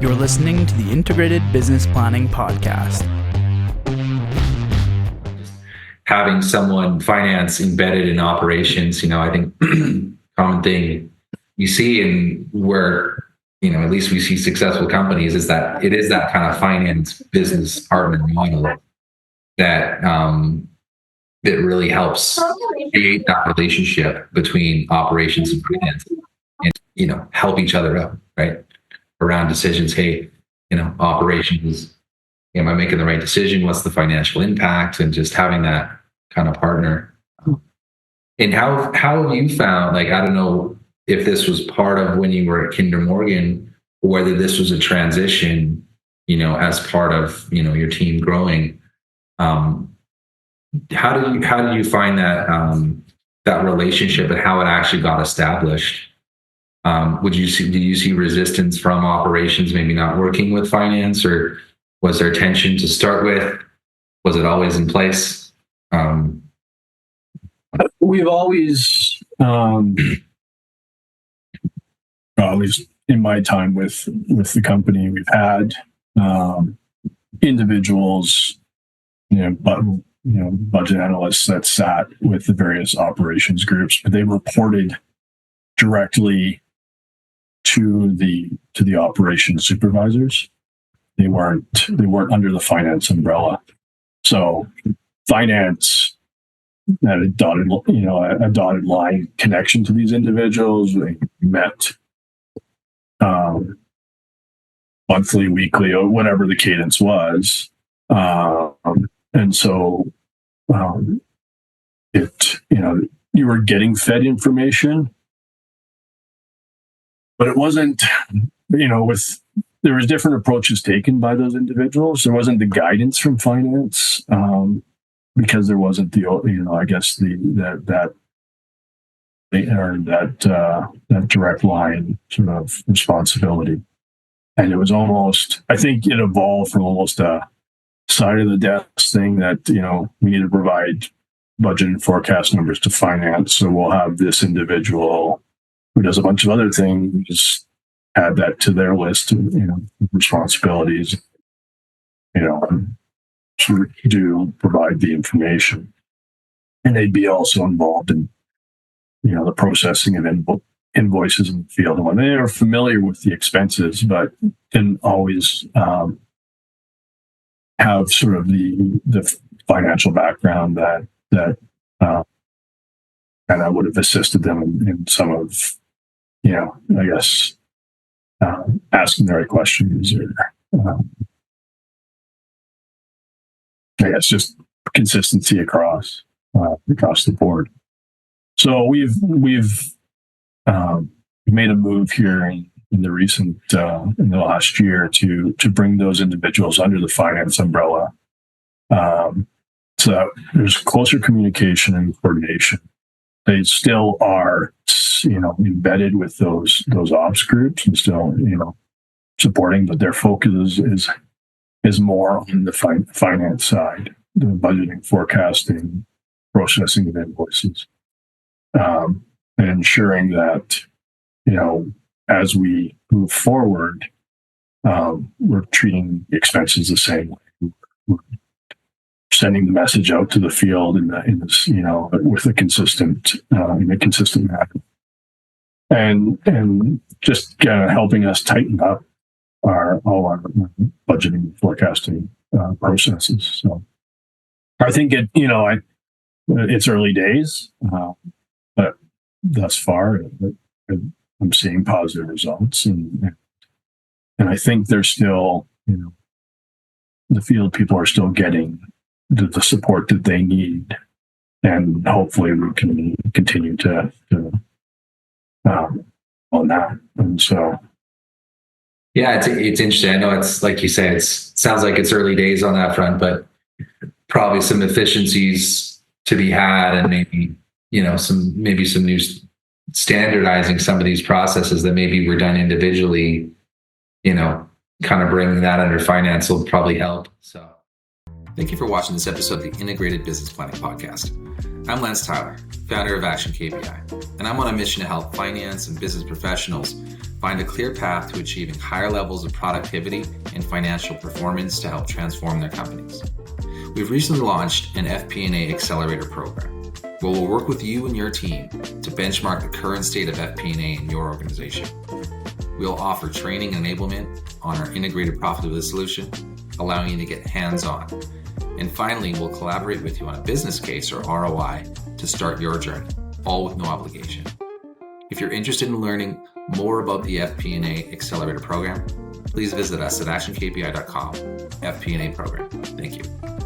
You're listening to the Integrated Business Planning Podcast. Having someone finance embedded in operations, I think common thing you see in where, at least we see successful companies is that it is that kind of finance business partner model that that really helps create that relationship between operations and finance and, help each other out, right? Around decisions. Hey, operations, am I making the right decision? What's the financial impact? And just having that kind of partner. And how have you found, I don't know if this was part of when you were at Kinder Morgan, or whether this was a transition, as part of, your team growing. How did you find that that relationship and how it actually got established? Did you see resistance from operations, maybe not working with finance, or was there tension to start with? Was it always in place? We've always, at least in my time with the company, we've had individuals, budget analysts that sat with the various operations groups, but they reported directly to the operations supervisors. They weren't under the finance umbrella. So finance had a dotted line connection to these individuals. They met monthly, weekly, or whatever the cadence was. And so you were getting fed information, but it wasn't, there was different approaches taken by those individuals. There wasn't the guidance from finance, because there wasn't that direct line sort of responsibility. And it was almost, I think it evolved from almost a side of the desk thing that, we need to provide budget and forecast numbers to finance. So we'll have this individual who does a bunch of other things, just add that to their list of, responsibilities, to provide the information. And they'd be also involved in, the processing of invoices in the field. And when they are familiar with the expenses, but didn't always have sort of the financial background that kind of would have assisted them in some of, asking the right questions, or just consistency across the board. So we've made a move here in the last year to bring those individuals under the finance umbrella. So there's closer communication and coordination. They still are, embedded with those ops groups and still, supporting, but their focus is more on the finance side, the budgeting, forecasting, processing of invoices, and ensuring that, as we move forward, we're treating expenses the same way. We're sending the message out to the field in this, with a consistent manner, and just helping us tighten up all our budgeting and forecasting processes. So I think it's early days, but thus far I'm seeing positive results, and I think there's still, the field people are still getting the support that they need, and hopefully we can continue to on that. And so, yeah, it's interesting. I know it's like you say, it sounds like it's early days on that front, but probably some efficiencies to be had, and maybe some new standardizing some of these processes that maybe were done individually. Kind of bringing that under finance will probably help. So, thank you for watching this episode of the Integrated Business Planning Podcast. I'm Lance Tyler, founder of ActionKPI, and I'm on a mission to help finance and business professionals Find a clear path to achieving higher levels of productivity and financial performance to help transform their companies. We've recently launched an FP&A accelerator program, where we'll work with you and your team to benchmark the current state of FP&A in your organization. We'll offer training and enablement on our integrated profitability solution, allowing you to get hands-on. And finally, we'll collaborate with you on a business case or ROI to start your journey, all with no obligation. If you're interested in learning more about the FP&A Accelerator program, please visit us at actionkpi.com, FP&A program. Thank you.